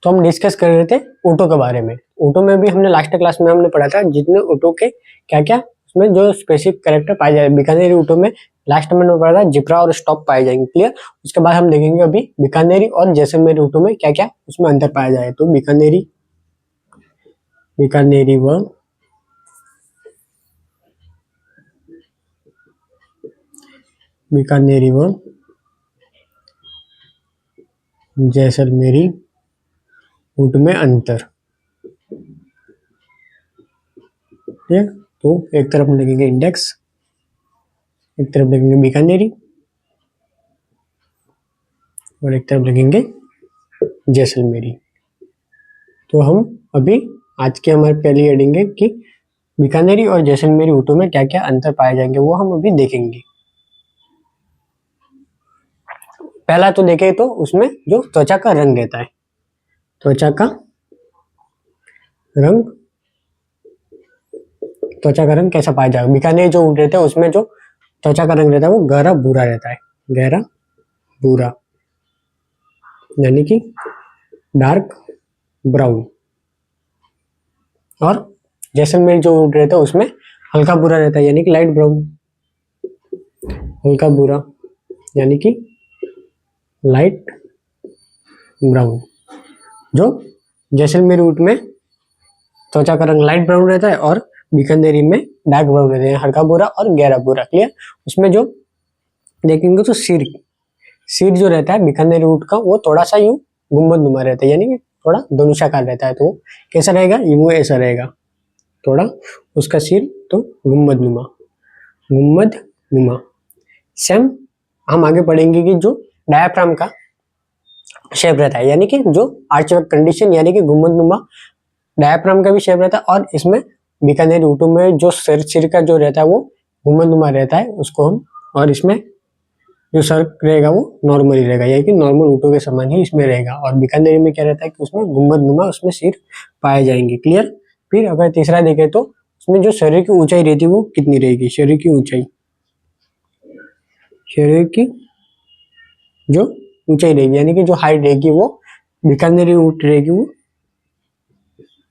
तो हम डिस्कस कर रहे थे ऊँटों के बारे में। ऊँटों में भी हमने लास्ट क्लास में हमने पढ़ा था जितने ऊँटों के क्या क्या उसमें जो स्पेसिफिक कैरेक्टर पाए जाए। बीकानेरी ऊँटों में लास्ट में हमने पढ़ा था जिब्रा और स्टॉप पाए जाएंगे। क्लियर। उसके बाद हम देखेंगे अभी बीकानेरी और जैसलमेरी ऊँटों में क्या क्या उसमें अंतर पाया जाए। तो बीकानेरी व जैसलमेरी ऊँट में अंतर। ठीक। तो एक तरफ हम लिखेंगे इंडेक्स, एक तरफ लिखेंगे बीकानेरी और एक तरफ लिखेंगे जैसलमेरी। तो हम अभी आज के हमारे पहली हेडिंग है कि बीकानेरी और जैसलमेरी ऊँटों में क्या क्या अंतर पाए जाएंगे वो हम अभी देखेंगे। पहला तो देखें तो उसमें जो त्वचा का रंग रहता है, त्वचा का रंग कैसा पाया जाएगा। बीकानेरी जो ऊँट रहते हैं उसमें जो त्वचा का रंग रहता है वो गहरा भूरा रहता है, गहरा भूरा यानी कि डार्क ब्राउन। और जैसलमेरी जो ऊँट रहता है उसमें हल्का भूरा रहता है यानी कि लाइट ब्राउन, हल्का भूरा यानी कि लाइट ब्राउन। जो जैसलमेरी ऊँट में त्वचा का रंग लाइट ब्राउन रहता है और बीकानेरी में डार्क ब्राउन रहता है, हल्का भूरा और गहरा भूरा। क्लियर। उसमें जो देखेंगे तो सिर जो रहता है बीकानेरी ऊँट का वो थोड़ा सा यूं गुम्बदनुमा रहता है यानी कि थोड़ा धनुषाकार रहता है। तो कैसा रहेगा, वो ऐसा रहेगा, थोड़ा उसका सिर तो गुम्बदनुमा। सेम हम आगे पढ़ेंगे कि जो डायाफ्राम का शेप रहता है यानी कि जो आर्चवर्क कंडीशन यानी कि गुम्बदनुमा डायाफ्राम का भी शेप रहता है। और इसमें बीकानेरी ऊँटों में जो सिर का जो रहता है वो गुम्बदनुमा रहता है उसको हम, और इसमें जो सर रहेगा वो नॉर्मली रहेगा यानी कि नॉर्मल ऊँटों के समान ही इसमें रहेगा। और बीकानेरी में क्या रहता है कि उसमें गुम्बदनुमा उसमें सिर पाए जाएंगे। क्लियर। फिर अगर तीसरा देखें तो उसमें जो शरीर की ऊंचाई रहती है वो कितनी रहेगी, शरीर की जो ऊंचाई रहेगी यानी कि जो हाइट रहेगी वो बीकानेरी ऊँट रहेगी, वो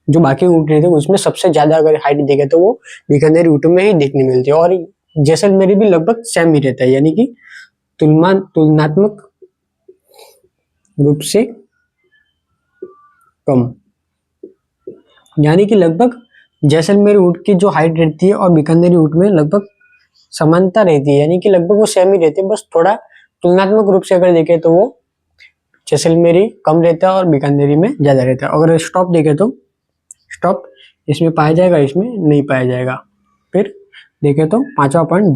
जो बाकी ऊँट रहते हैं उसमें सबसे ज्यादा अगर हाइट देखे तो वो बीकानेरी ऊँट में ही देखने मिलती है। और जैसलमेरी भी लगभग सेम ही रहता है यानी कि तुलनात्मक रूप से कम, यानी कि लगभग जैसलमेरी ऊँट की जो हाइट रहती है और बीकानेरी ऊँट में लगभग समानता रहती है यानी कि लगभग वो सेम ही रहते हैं। बस थोड़ा तुलनात्मक रूप से अगर देखें तो वो जैसलमेरी कम रहता है और बीकानेरी में ज्यादा रहता है। अगर स्टॉप देखें तो स्टॉप इसमें पाया जाएगा, इसमें नहीं पाया जाएगा। फिर देखें तो पांचवा पॉइंट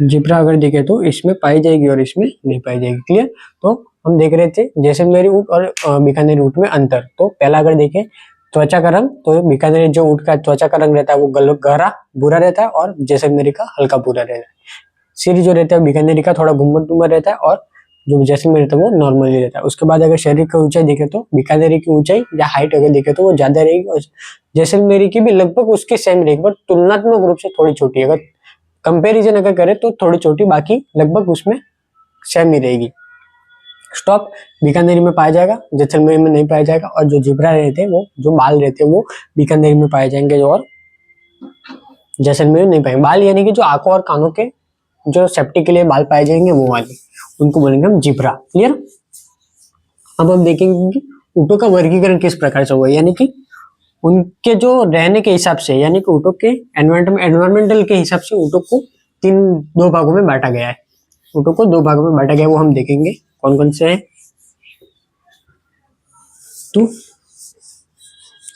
जिब्रा अगर देखें तो इसमें पाई जाएगी और इसमें नहीं पाई जाएगी। क्लियर। तो हम देख रहे थे जैसलमेरी ऊँट और बीकानेरी ऊँट में अंतर। तो पहला अगर देखें त्वचा का रंग, तो बीकानेरी जो ऊँट का त्वचा का रंग रहता है वो गहरा भूरा रहता है और जैसलमेरी का हल्का भूरा रहता है। सिर जो रहता है बीकानेरी का थोड़ा गुम्बदनुमा रहता है और जो जैसलमेरी रहता है वो नॉर्मली रहता है। उसके बाद अगर शरीर की ऊंचाई देखे तो बीकानेरी की ऊंचाई या हाइट अगर देखे तो वो ज्यादा रहेगी और जैसलमेरी की भी लगभग उसके सेम रहेगी, बट तुलनात्मक रूप से थोड़ी छोटी। अगर कंपैरिजन अगर करें तो थोड़ी छोटी, बाकी लगभग उसमें सेम ही रहेगी। स्टॉप बीकानेरी में पाया जाएगा, जैसलमेरी में नहीं पाया जाएगा। और जो जिब्रा रहते हैं वो जो बाल रहते हैं वो बीकानेरी में पाए जाएंगे और जैसलमेरी में नहीं पाएंगे। बाल यानी कि जो आंखों और कानों के जो सेफ्टी के लिए बाल पाए जाएंगे वो वाले, उनको बोलेंगे हम जिब्रा। क्लियर। अब हम देखेंगे कि ऊँटों का वर्गीकरण किस प्रकार से हुआ, यानी कि उनके जो रहने के हिसाब से यानी कि ऊँटों के एनवायरमेंटल के हिसाब से ऊँटों को दो भागों में बांटा गया है। ऊँटों को दो भागों में बांटा गया है, वो हम देखेंगे कौन कौन से हैं। तो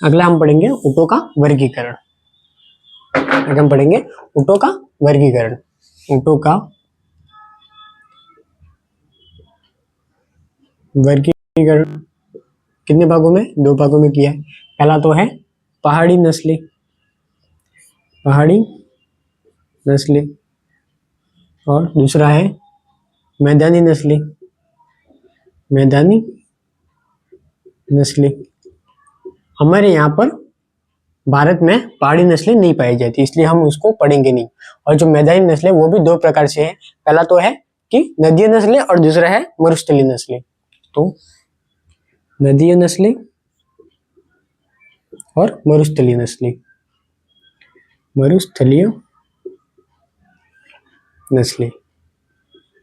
अगला हम पढ़ेंगे ऊँटों का वर्गीकरण। अगर हम पढ़ेंगे ऊँटों का वर्गीकरण, ऊँटों का वर्गीकरण कितने भागों में, दो भागों में किया है। पहला तो है पहाड़ी नस्लें और दूसरा है मैदानी नस्लें। हमारे यहाँ पर भारत में पहाड़ी नस्लें नहीं पाई जाती इसलिए हम उसको पढ़ेंगे नहीं। और जो मैदानी नस्लें वो भी दो प्रकार से है, पहला तो है कि नदीय नस्लें और दूसरा है मरुस्थलीय नस्लें। तो नदीय नस्लें और मरुस्थलीय नस्लें। मरुस्थलीय नस्लें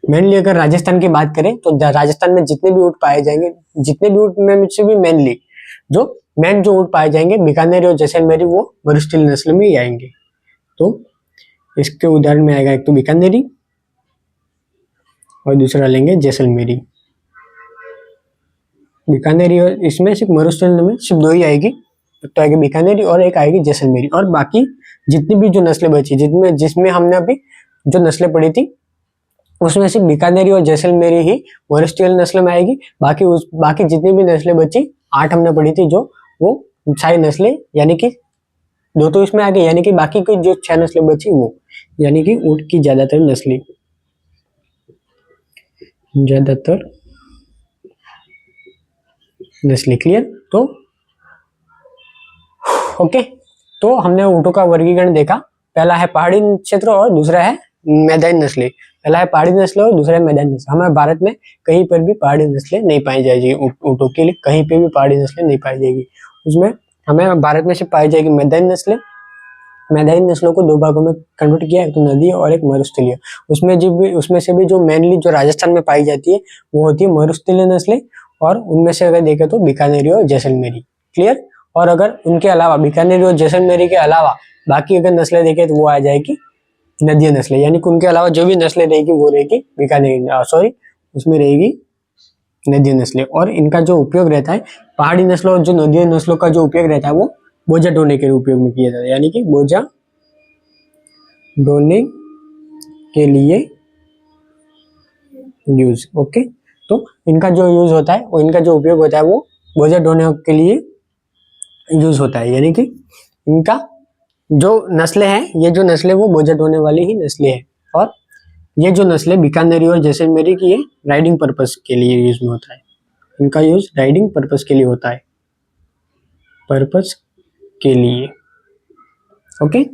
मेनली अगर राजस्थान की बात करें तो राजस्थान में जितने भी ऊँट पाए जाएंगे, जितने भी ऊँट में से भी मेनली जो ऊँट पाए जाएंगे बीकानेरी और जैसलमेरी, वो मरुस्थलीय नस्ल में ही आएंगे। तो इसके उदाहरण में आएगा एक तो बीकानेरी और दूसरा लेंगे जैसलमेरी। बीकानेरी और इसमें सिर्फ मरुस्थलीय में सिर्फ दो ही आएगी, एक तो आएगी बीकानेरी और एक आएगी जैसलमेरी। और बाकी जितनी भी जो नस्लें बची, जिसमें हमने अभी जो नस्लें पढ़ी थी उसमें सिर्फ बीकानेरी और जैसलमेरी ही मरुस्थलीय नस्ल में आएगी। बाकी जितनी भी नस्लें बची 8 हमने पढ़ी थी जो, वो सारी नस्लें यानी कि 2 तो इसमें आ गई, यानी कि बाकी की जो 6 नस्लें बची वो यानी कि ऊँट की ज्यादातर नस्लें क्लियर। तो ओके, तो हमने ऊँटों का वर्गीकरण देखा। पहला है पहाड़ी क्षेत्र और दूसरा है मैदानी नस्लें। पहला है पहाड़ी नस्लें और दूसरा है मैदानी नस्लें। हमारे भारत में कहीं पर भी पहाड़ी नस्लें नहीं पाई जाएगी, ऊँटों के लिए कहीं पे भी पहाड़ी नस्लें नहीं पाई जाएगी। उसमें हमें भारत में सिर्फ पाई जाएगी मैदानी नस्लें। मैदानी नस्लों को 2 भागों में कन्वर्ट किया, एक तो नदी और एक मरुस्थलीय। उसमें से भी जो मेनली जो राजस्थान में पाई जाती है वो होती है मरुस्थलीय नस्लें, और उनमें से अगर देखें तो बीकानेरी और जैसलमेरी। क्लियर। और अगर उनके अलावा बीकानेरी और जैसलमेरी के अलावा बाकी अगर नस्लें देखें तो वो आ जाएगी नदीय नस्लें, यानी कि उनके अलावा जो भी नस्लें रहेगी वो रहेगी बीकानेरी उसमें रहेगी नदीय नस्लें। और इनका जो उपयोग रहता है, पहाड़ी नस्लों और जो नदीय नस्लों का जो उपयोग रहता है वो बोझा ढोने के लिए उपयोग में किया जाता है, यानी कि बोझा ढोने के लिए यूज। ओके, तो इनका जो यूज होता है, वो इनका जो उपयोग होता है वो बोझा ढोने के लिए यूज होता है, यानी कि इनका जो नस्लें हैं, ये जो नस्लें वो बोझा ढोने वाली ही नस्लें हैं। और ये जो नस्लें बीकानेरी और जैसलमेरी की है राइडिंग पर्पस के लिए यूज में होता है। इनका यूज राइडिंग पर्पस के लिए होता है, पर्पस के लिए। ओके,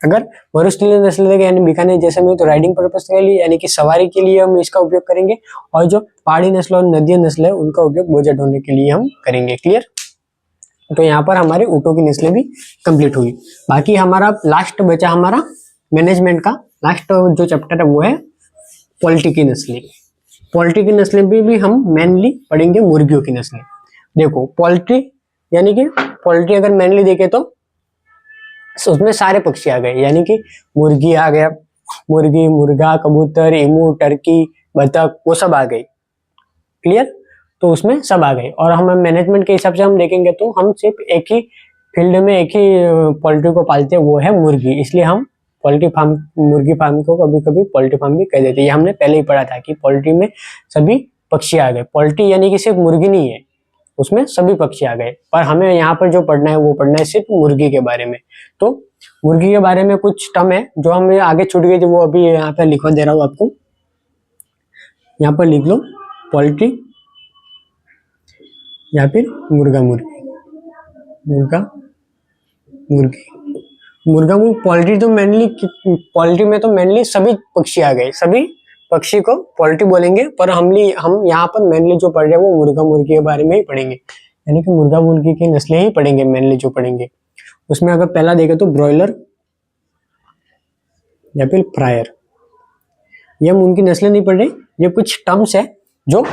अगर मरुस्थलीय नस्ल देखें यानी बीकानेर जैसलमेर तो राइडिंग पर्पस के लिए यानी कि सवारी के लिए हम इसका उपयोग करेंगे, और जो पहाड़ी नस्ल और नदीय नस्ल है उनका उपयोग बोझा ढोने के लिए हम करेंगे। क्लियर। तो यहाँ पर हमारे ऊँटों की नस्लें भी कंप्लीट हुई। बाकी हमारा लास्ट बचा हमारा मैनेजमेंट का लास्ट जो चैप्टर है वो है पोल्ट्री की नस्लें। पोल्ट्री की नस्लें भी हम मेनली पढ़ेंगे मुर्गियों की नस्लें। देखो पोल्ट्री यानी कि पोल्ट्री अगर मेनली देखे तो उसमें सारे पक्षी आ गए, यानी कि मुर्गी आ गया, मुर्गी, मुर्गा, कबूतर, ईमू, टर्की, बतख, वो सब आ गई। क्लियर। तो उसमें सब आ गए। और हम मैनेजमेंट के हिसाब से हम देखेंगे तो हम सिर्फ एक ही फील्ड में एक ही पोल्ट्री को पालते हैं, वो है मुर्गी। इसलिए हम पोल्ट्री फार्म, मुर्गी फार्म को कभी कभी पोल्ट्री फार्म भी कह देते हैं। ये हमने पहले ही पढ़ा था कि पोल्ट्री में सभी पक्षी आ गए। पोल्ट्री यानी कि सिर्फ मुर्गी नहीं है, उसमें सभी पक्षी आ गए। पर हमें यहाँ पर जो पढ़ना है वो पढ़ना है सिर्फ मुर्गी के बारे में। तो मुर्गी के बारे में कुछ टर्म है जो हमें आगे छूट गई थी, वो अभी यहाँ पे लिखवा दे रहा हूँ आपको। यहाँ पर लिख लो पोल्ट्री या फिर मुर्गा मुर्गी, मुर्गा मुर्गी, मुर्गा मुर्गी। पोल्ट्री में तो मेनली सभी पक्षी आ गए, सभी पक्षी को पोल्ट्री बोलेंगे। पर हम यहाँ पर मेनली जो पढ़ रहे हैं वो मुर्गा मुर्गी के बारे में ही पढ़ेंगे, यानी कि मुर्गा मुर्गी की नस्लें ही पढ़ेंगे मेनली जो पढ़ेंगे। उसमें अगर पहला देखें तो ब्रॉयलर या फिर फ्रायर, ये हम उनकी नस्लें नहीं पढ़ रहे, ये कुछ टर्म्स है जो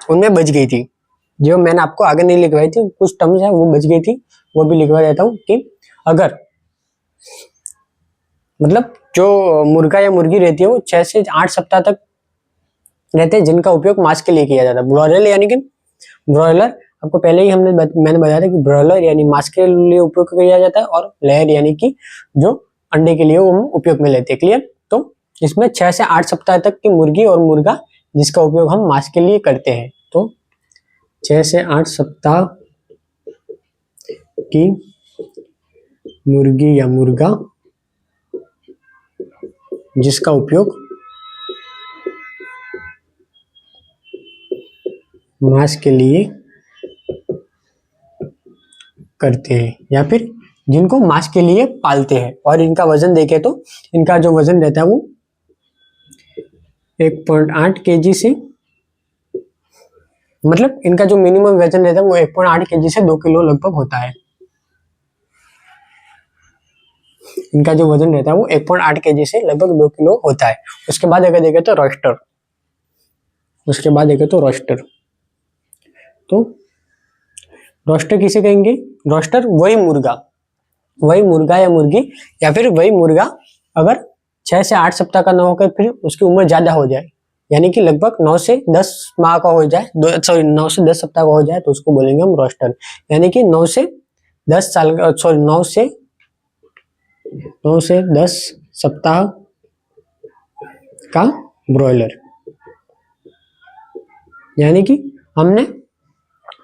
उनमें बच गई थी, जो मैंने आपको आगे नहीं लिखवाई थी। कुछ टर्म्स है वो बच गई थी, वो भी लिखवा देता हूँ कि अगर मतलब जो मुर्गा या मुर्गी रहती है वो 6 से 8 सप्ताह तक रहते हैं, जिनका उपयोग मांस के लिए किया जाता है। ब्रॉयलर यानी कि ब्रॉयलर आपको पहले ही मैंने बताया था कि ब्रॉयलर यानी मांस के लिए उपयोग किया जाता है, और लेयर यानी कि जो अंडे के लिए वो हम उपयोग में लेते हैं। क्लियर। तो इसमें 6 से 8 सप्ताह तक की मुर्गी और मुर्गा जिसका उपयोग हम मांस के लिए करते हैं, तो 6 से 8 सप्ताह की मुर्गी या मुर्गा जिसका उपयोग मांस के लिए करते हैं, या फिर जिनको मांस के लिए पालते हैं। और इनका वजन देखें तो इनका जो वजन रहता है वो 1.8 kg से मतलब इनका जो मिनिमम वजन रहता है वो 1.8 केजी से 2 किलो लगभग होता है। इनका जो वजन रहता है वो 1.8 केजी से लगभग 2 किलो होता है। उसके बाद अगर देखें तो रोस्टर, उसके बाद देखें तो रोस्टर, तो रोस्टर किसे कहेंगे? रोस्टर वही मुर्गा या मुर्गी या फिर वही मुर्गा अगर 6 से 8 सप्ताह का ना होकर फिर उसकी उम्र ज्यादा हो जाए, यानी कि लगभग 9 से 10 माह का हो जाए, 9 से 10 सप्ताह का हो जाए, तो उसको बोलेंगे हम रोस्टर। यानी कि 9 से 10 साल का, सॉरी 9 से 10 सप्ताह का ब्रॉयलर। यानी कि हमने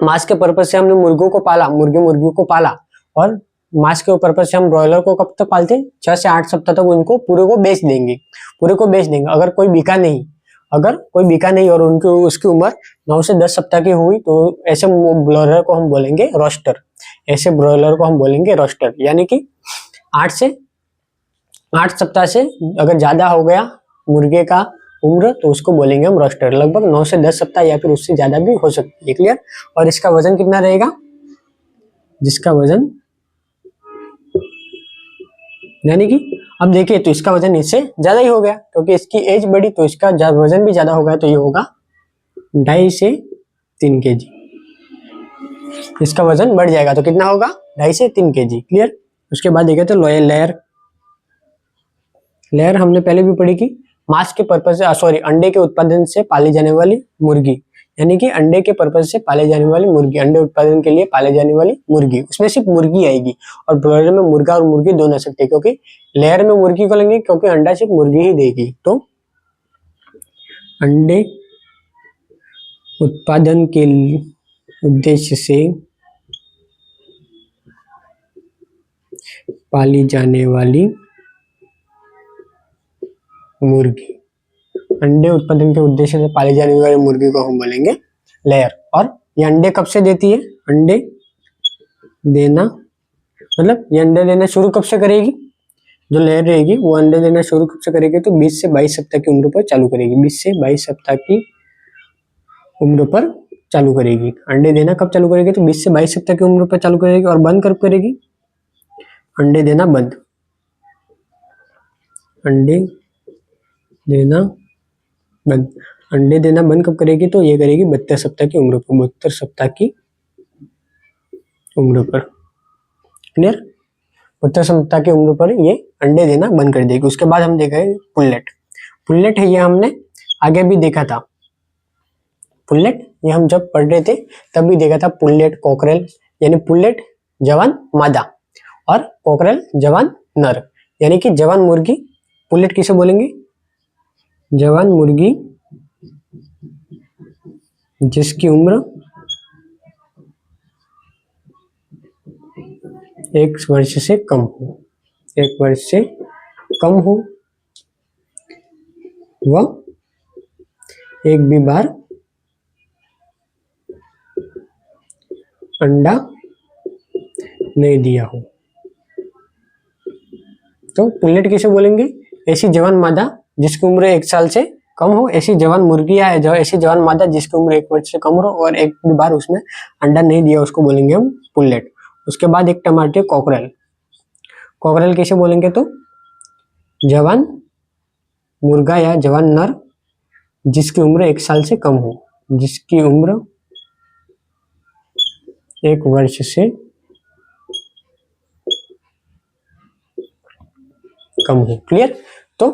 मांस के पर्पज से हमने मुर्गों को पाला, मुर्गियों को पाला, और मांस के पर्पज से हम ब्रॉयलर को कब तक पालते हैं? 6 से 8 सप्ताह तक उनको पूरे को बेच देंगे। अगर कोई बिका नहीं और उनकी उसकी उम्र 9 से 10 सप्ताह की हुई तो ऐसे ब्रॉयलर को हम बोलेंगे रोस्टर। यानी कि 8 सप्ताह से अगर ज्यादा हो गया मुर्गे का उम्र तो उसको बोलेंगे हम रोस्टर। लगभग 9 से 10 सप्ताह या फिर उससे ज्यादा भी हो सकती है। क्लियर? और इसका वजन कितना रहेगा? जिसका वजन, यानी कि अब देखिए तो इसका वजन इससे ज्यादा ही हो गया क्योंकि इसकी एज बढ़ी तो इसका वजन भी ज्यादा होगा, तो ये होगा 2.5 से 3 केजी। इसका वजन बढ़ जाएगा तो कितना होगा? 2.5 से 3 केजी। क्लियर? उसके बाद देखें तो लेयर हमने पहले भी पढ़ी कि मांस के पर्पज से, सॉरी अंडे के उत्पादन से पाली जाने वाली मुर्गी, यानी कि अंडे के पर्पज से पाले जाने वाली मुर्गी, अंडे उत्पादन के लिए पाले जाने वाली मुर्गी, उसमें सिर्फ मुर्गी आएगी। और ब्रॉयलर में मुर्गा और मुर्गी दोनों आ सकते हैं, क्योंकि लेयर में मुर्गी को लेंगे क्योंकि अंडा सिर्फ मुर्गी ही देगी। तो अंडे उत्पादन के उद्देश्य से पाली जाने वाली मुर्गी, अंडे उत्पादन के उद्देश्य से पाली जाने वाली मुर्गी को हम बोलेंगे लेयर। और ये अंडे कब से देती है? अंडे देना, मतलब ये अंडे देना शुरू कब से करेगी? जो लेयर रहेगी वो अंडे देना शुरू कब से करेगी? तो 20 से 22 सप्ताह की उम्र पर चालू करेगी। 20 से 22 सप्ताह की उम्र पर चालू करेगी। अंडे देना कब चालू करेगी? तो 20 से 22 सप्ताह की उम्र पर चालू करेगी। और बंद कब करेगी? अंडे देना बंद, अंडे देना बंद। अंडे देना बंद कब करेगी? तो ये करेगी 72 सप्ताह की उम्र पर, 72 सप्ताह की उम्र पर। क्लियर? 72 सप्ताह की उम्र पर ये अंडे देना बंद कर देगी। उसके बाद हम देखेंगे पुल्लेट है, ये हमने आगे भी देखा था। पुल्लेट ये हम जब पढ़ रहे थे तब भी देखा था। पुल्लेट, कोकरेल, यानी पुल्लेट जवान मादा और कोकरेल जवान नर, यानी कि जवान मुर्गी पुल्लेट किसे बोलेंगे? जवान मुर्गी जिसकी उम्र 1 वर्ष से कम हो, 1 वर्ष से कम हो, वह एक भी बार अंडा नहीं दिया हो। तो पुल्लेट किसे बोलेंगे? ऐसी जवान मादा जिसकी उम्र 1 साल से कम हो, ऐसी जवान मुर्गी या ऐसी जवान मादा जिसकी उम्र 1 वर्ष से कम हो और एक भी बार उसमें अंडा नहीं दिया, उसको बोलेंगे हम पुल्लेट। उसके बाद एक टमाटर कोकरेल किसे बोलेंगे? तो जवान मुर्गा या जवान नर जिसकी उम्र 1 साल से कम हो, जिसकी उम्र 1 वर्ष से कम हो। क्लियर? तो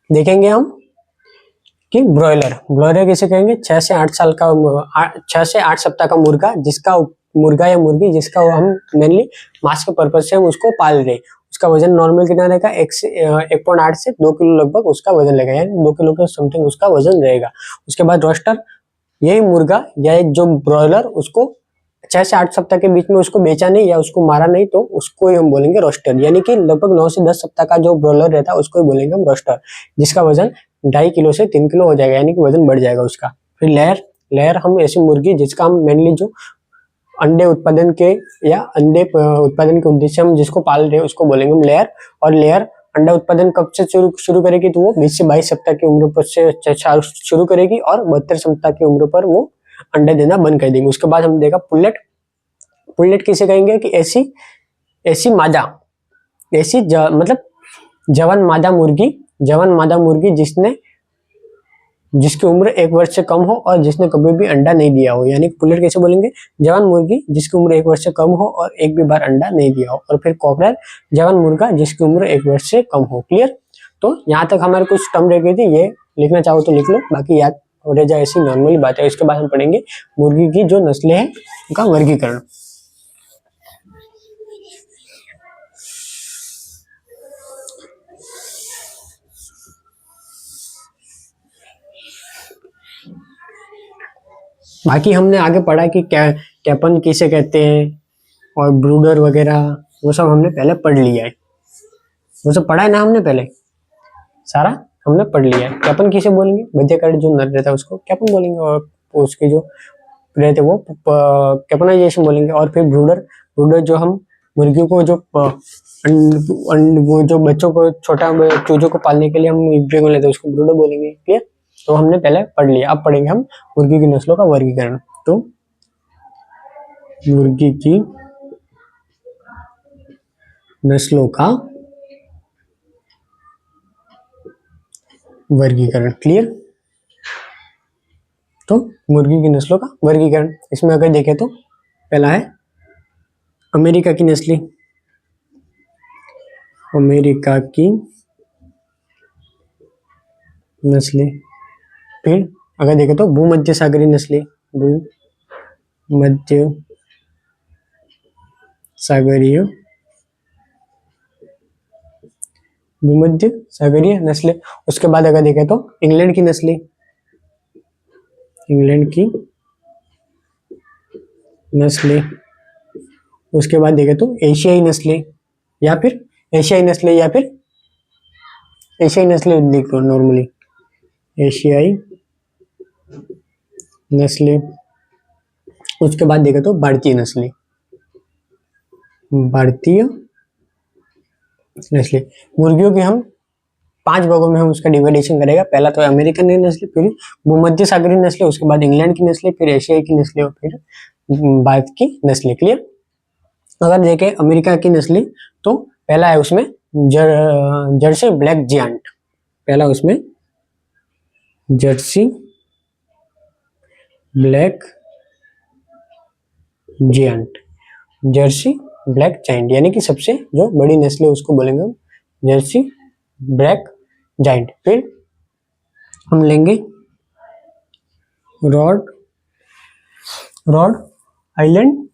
देखेंगे हम कि ब्रॉयलर किसे कहेंगे? 6 से 8 साल का 6 से 8 सप्ताह का मुर्गा या मुर्गी जिसका हम मेनली मांस के पर्पज से हम उसको पाल रहे। उसका वजन नॉर्मल कितना रहेगा? 1.8 से 2 किलो लगभग उसका वजन रहेगा, यानी 2 किलो के समथिंग उसका वजन रहेगा। उसके बाद रोस्टर, यही मुर्गा या जो ब्रॉयलर उसको 6 से 8 सप्ताह के बीच में उसको बेचा नहीं या उसको मारा नहीं तो उसको ही हम बोलेंगे रोस्टर। यानी कि लगभग 9 से 10 सप्ताह का जो ब्रॉयलर रहता है उसको ही बोलेंगे हम रोस्टर, जिसका वजन 2.5 किलो से 3 किलो हो जाएगा, यानी कि वजन बढ़ जाएगा उसका। फिर लेयर हम ऐसी मुर्गी जिसका हम मेनली जो अंडे उत्पादन के या अंडे उत्पादन के उद्देश्य हम जिसको पाल रहे हैं उसको बोलेंगे हम लेयर। और लेयर अंडा उत्पादन कब से शुरू करेगी? तो वो 20 से 22 सप्ताह की उम्र पर से शुरू करेगी और 72 सप्ताह की उम्र पर वो अंडे देना बंद कर देंगे। उसके बाद हमने देखा पुल्लेट। पुल्लेट किसे कहेंगे कि ऐसी मादा, मतलब जवान मादा मुर्गी जिसकी उम्र 1 वर्ष से कम हो और जिसने कभी भी अंडा नहीं दिया हो, यानी पुल्लेट कैसे बोलेंगे, जवान मुर्गी जिसकी उम्र 1 वर्ष से कम हो और एक भी बार अंडा नहीं दिया हो। और फिर कॉकरेल, जवान मुर्गा जिसकी उम्र 1 वर्ष से कम हो। क्लियर। तो यहाँ तक हमारे कुछ टर्म रह गई थी, ये लिखना चाहो तो लिख लो, बाकी याद रह जाए ऐसी नॉर्मली बात है। इसके बाद हम पढ़ेंगे मुर्गी की जो नस्लें हैं उनका वर्गीकरण। बाकी हमने आगे पढ़ा कि कैपन किसे कहते हैं और ब्रूडर वगैरह, वो सब हमने पहले पढ़ लिया है। वो सब पढ़ा है ना हमने, पहले सारा हमने पढ़ लिया है। कैपन किसे बोलेंगे, मध्यकालीन जो नर रहता है उसको कैपन बोलेंगे, और उसके जो रहते वो कैपनाइजेशन बोलेंगे। और फिर ब्रूडर जो हम मुर्गियों को जो वो जो बच्चों को, छोटा चूजों को पालने के लिए हम ब्रीड में लेते हैं उसको ब्रूडर बोलेंगे। क्लियर। तो हमने पहले पढ़ लिया, अब पढ़ेंगे हम मुर्गी की नस्लों का वर्गीकरण। तो मुर्गी की नस्लों का वर्गीकरण। क्लियर। तो मुर्गी की नस्लों का वर्गीकरण, इसमें अगर देखें तो पहला है अमेरिका की नस्लें। अमेरिका की नस्लें। फिर अगर देखें तो भूमध्य सागरीय नस्लें। भूमध्य सागरीय नस्लें। उसके बाद अगर देखें तो इंग्लैंड की नस्लें। उसके बाद देखें तो एशियाई नस्लें, या फिर एशियाई नस्लें देखो नॉर्मली एशियाई नस्लें। उसके बाद देखें तो भारतीय नस्लें। मुर्गियों की हम 5 भागों में हम उसका डिवाइडेशन करेगा। पहला तो अमेरिकन की नस्लें, फिर भूमध्य सागरीय नस्लें, उसके बाद इंग्लैंड की नस्लें, फिर एशियाई की नस्लें और फिर भारत की नस्लें। क्लियर। अगर देखें अमेरिका की नस्लें तो पहला है उसमें जर्सी ब्लैक जायंट। पहला उसमें जर्सी ब्लैक जायंट, यानी कि सबसे जो बड़ी नस्ल है उसको बोलेंगे हम जर्सी ब्लैक जायंट। फिर हम लेंगे रॉड आइलैंड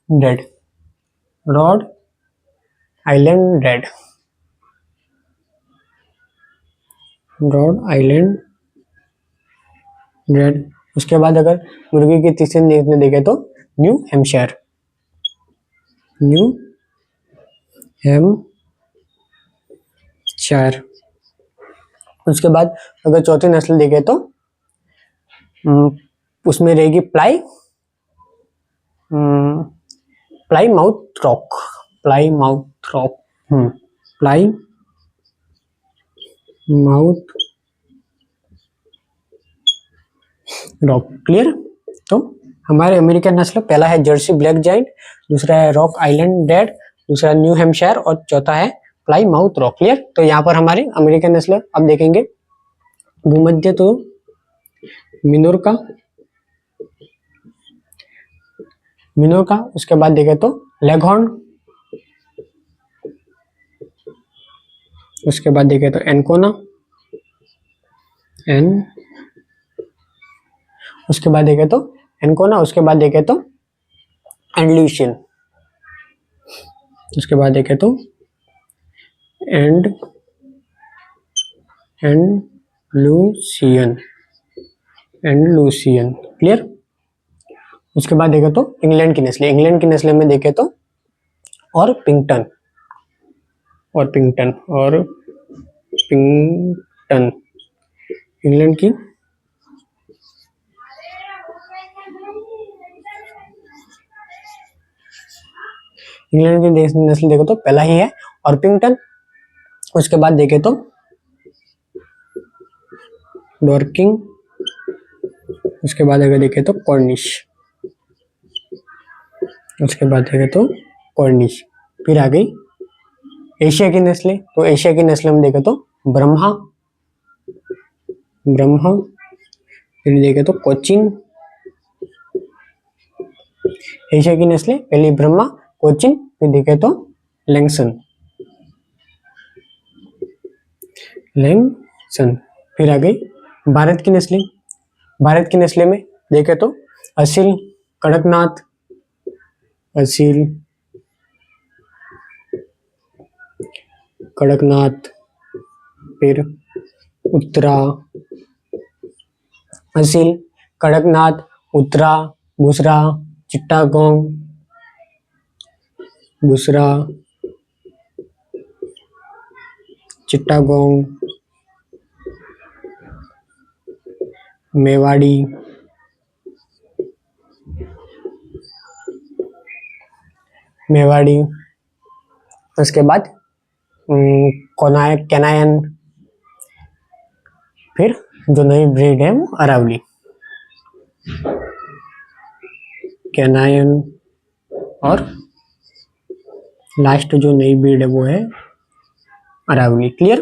रेड। उसके बाद अगर मुर्गी की तीसरी नस्ल देखे तो न्यू हैम्पशायर। उसके बाद अगर चौथी नस्ल देखे तो उसमें रहेगी प्लाईमाउथ रॉक। क्लियर। तो हमारे अमेरिकन नस्ल, पहला है जर्सी ब्लैक जायंट, दूसरा है रॉक आइलैंड रेड, दूसरा न्यू हैम्पशायर और चौथा है प्लाईमाउथ रॉक। क्लियर। तो यहाँ पर हमारे अमेरिकन नस्ल अब देखेंगे भूमध्य तो मिनोर का, उसके बाद देखें तो लेगहॉर्न, उसके बाद देखें तो एनकोना, उसके बाद देखें तो एंडल्यूशियन, उसके बाद देखें तो एंडलूसियन। क्लियर। उसके बाद देखें तो इंग्लैंड की नस्लें में देखें तो और पिंगटन इंग्लैंड की नस्ल देखो तो पहला ही है ऑर्पिंगटन, उसके बाद देखे तो डॉर्किंग, उसके बाद अगर देखे तो कॉर्निश। उसके बाद देखें तो कॉर्निश। फिर आ गई एशिया की नस्लें, तो एशिया की नस्लें हम देखें तो ब्रह्मा, फिर देखें तो कोचिन। एशिया की नस्लें पहले ब्रह्मा, कोचिन, फिर देखें तो लैंगसन। फिर आ गई भारत की नस्लें। भारत की नस्लें में देखें तो असील, कड़कनाथ, फिर उत्तरा, असील, कड़कनाथ, उत्तरा, बुसरा, चिट्टागोंग, मेवाड़ी, उसके बाद कैनायन, फिर जो नई ब्रीड है वो अरावली, कैनायन, और लास्ट जो नई ब्रीड है वो है अरावली। क्लियर?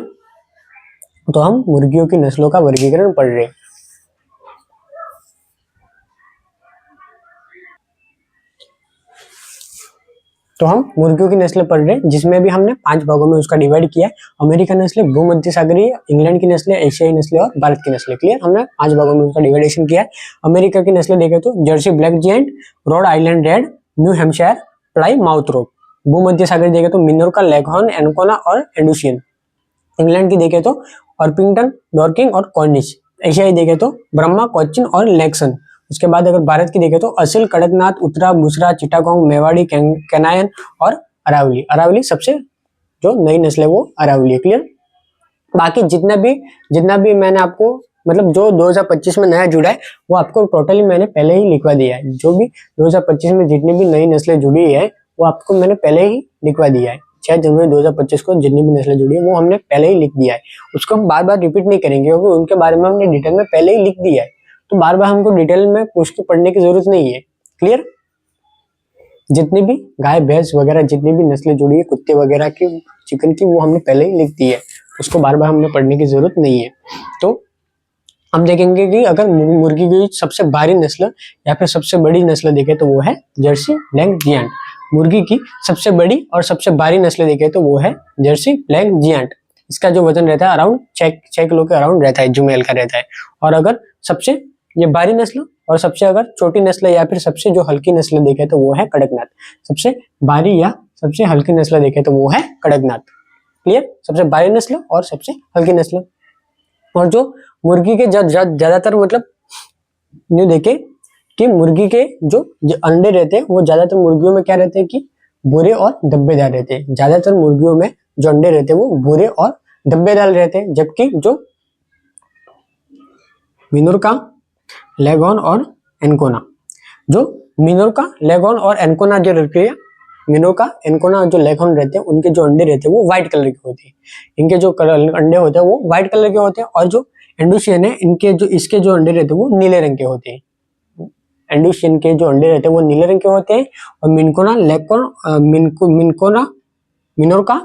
तो हम मुर्गियों की नस्लों का वर्गीकरण पढ़ रहे हैं। तो हम मुर्गियों की नस्लें पढ़ रहे हैं, जिसमें भी हमने 5 भागों में उसका डिवाइड किया है। अमेरिकन नस्लें, भूमध्य सागरीय, इंग्लैंड की नस्लें, एशियाई नस्लें और भारत की नस्लें। क्लियर? हमने 5 भागों में उसका डिवाइडेशन किया है। अमेरिका की नस्लें देखें तो Jersey black giant, Rhode Island red, new Hampshire, ply mouth रोग। भूमध्य सागरीय देखें तो मिनोरका, लेगहॉर्न, एनकोना और एंडुसियन। इंग्लैंड की देखें तो ऑर्पिंगटन, डॉर्किंग और कॉर्निश। एशियाई देखें तो ब्रह्मा, कोचिन और लैक्सन। उसके बाद अगर भारत की देखें तो असील, कड़कनाथ, उत्तरा, बुसरा, चिटागोंग, मेवाड़ी, कैनायन और अरावली। अरावली सबसे जो नई नस्ल है वो अरावली है। क्लियर? बाकी जितना भी मैंने आपको मतलब जो 2025 में नया जुड़ा है वो आपको टोटली मैंने पहले ही लिखवा दिया है। जो भी 2025 में जितनी भी नई नस्लें जुड़ी है वो आपको मैंने पहले ही लिखवा दिया है। 6 जनवरी 2025 को जितनी भी नस्लें जुड़ी है वो हमने पहले ही लिख दिया है। उसको हम बार बार रिपीट नहीं करेंगे क्योंकि उनके बारे में हमने डिटेल में पहले ही लिख दिया है। तो बार बार हमको डिटेल में पूछ के पढ़ने की जरूरत नहीं है। क्लियर? जितनी भी गाय भैंस वगैरह जितनी भी नस्लें जुड़ी है कुत्ते वगैरह की, चिकन की, वो हमने पहले ही लिख दी है। उसको बार बार हमने पढ़ने की जरूरत नहीं है। तो हम देखेंगे कि अगर मुर्गी की सबसे भारी नस्ल या फिर सबसे बड़ी नस्ल देखें तो वो है जर्सी ब्लैक जियांट। मुर्गी की सबसे बड़ी और सबसे भारी नस्ल देखें तो वो है जर्सी ब्लैक जियांट। इसका जो वजन रहता है अराउंड 6 किलो के अराउंड रहता है, जुमेल का रहता है। और अगर सबसे ये भारी नस्ल और सबसे अगर छोटी नस्ल या फिर सबसे जो हल्की नस्ल देखे तो वो है कड़कनाथ। सबसे भारी या सबसे हल्की नस्ल देखे तो वो है कड़कनाथ। क्लियर? सबसे भारी नस्ल और सबसे हल्की नस्ल। और जो मुर्गी के ज्यादातर मतलब न्यू देखे कि मुर्गी के जो अंडे रहते हैं वो ज्यादातर मुर्गियों में क्या रहते हैं कि भूरे और धब्बेदार रहते हैं। ज्यादातर मुर्गियों में जो अंडे रहते हैं वो भूरे और धब्बेदार रहते हैं, जबकि जो मिनोरका, लेगॉन और एनकोना, जो मिनोरका, लेगॉन और एनकोना जो रहती है, मिनोरका, एनकोना जो लेगॉन रहते हैं उनके जो अंडे रहते हैं वो व्हाइट कलर के होते हैं। इनके जो अंडे होते हैं वो व्हाइट कलर के होते हैं। और जो एंडुसियन है इसके जो अंडे रहते हैं वो नीले रंग के होते हैं। एंडुसियन के जो अंडे रहते हैं वो नीले रंग के होते हैं। और मिनोरका,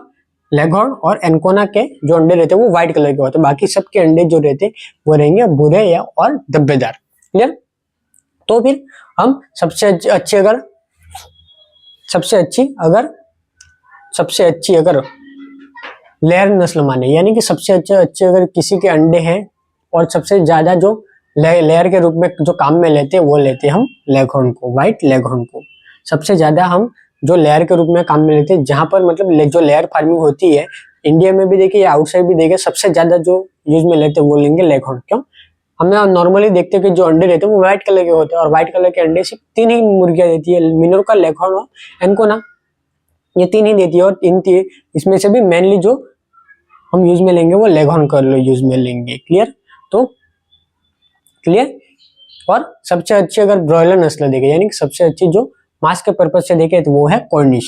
लेगहॉर्न और एनकोना के जो अंडे रहते हैं वो व्हाइट कलर के होते हैं। बाकी सबके अंडे जो रहते हैं वो रहेंगे भूरे या और धब्बेदार। क्लियर? तो फिर हम सबसे अच्छी अगर लेयर नस्ल माने, यानी कि सबसे अच्छे अगर किसी के अंडे हैं और सबसे ज्यादा जो लेयर के रूप में जो काम में लेते हैं वो लेते हैं हम लेगहॉर्न को, व्हाइट लेगहॉर्न को। सबसे ज्यादा हम जो लेयर के रूप में काम में लेते हैं, जहां पर मतलब जो लेयर फार्मिंग होती है इंडिया में भी देखिए या आउटसाइड भी देखिए, सबसे ज्यादा जो यूज में लेते हैं वो लेंगे लेगहॉर्न। क्यों? हमें नॉर्मली देखते हैं कि जो अंडे रहते हैं वो व्हाइट कलर के होते हैं और व्हाइट कलर के अंडे सिर्फ 3 ही मुर्गियां देती है, मिनोरका, लेगहॉर्न और एनकोना। ये 3 ही देती है और इसमें से भी मेनली जो हम यूज में लेंगे वो लेगहॉर्न का यूज में लेंगे। क्लियर? तो क्लियर? और सबसे अच्छी अगर ब्रॉयलर नस्ल देखे, यानी कि सबसे अच्छी जो मांस के पर्पज से देखे तो वो है कॉर्निश।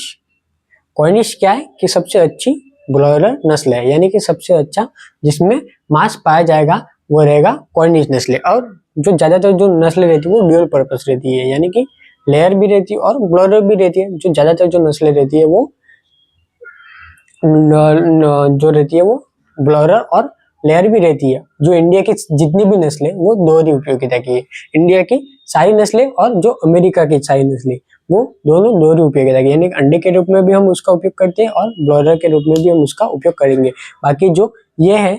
कॉर्निश क्या है कि सबसे अच्छी ब्रॉयलर नस्ल है, यानी कि सबसे अच्छा जिसमें मांस पाया जाएगा वो रहेगा कॉर्निश नस्ल। और जो ज्यादातर जो नस्ल रहती है वो ड्यूअल पर्पस रहती है, यानी कि लेयर भी रहती है और ब्लॉरर भी रहती है। जो ज्यादातर जो नस्लें रहती है वो जो रहती है वो ब्लॉरर और लेयर भी रहती है। जो इंडिया की जितनी भी नस्लें वो दोहरी उपयोगिता की है। इंडिया की सारी नस्लें और जो अमेरिका की सारी नस्लें वो दोनों दोहरी उपयोगिता की, यानी अंडे के रूप में भी हम उसका उपयोग करते हैं और ब्लॉयलर के रूप में भी हम उसका उपयोग करेंगे। बाकी जो ये है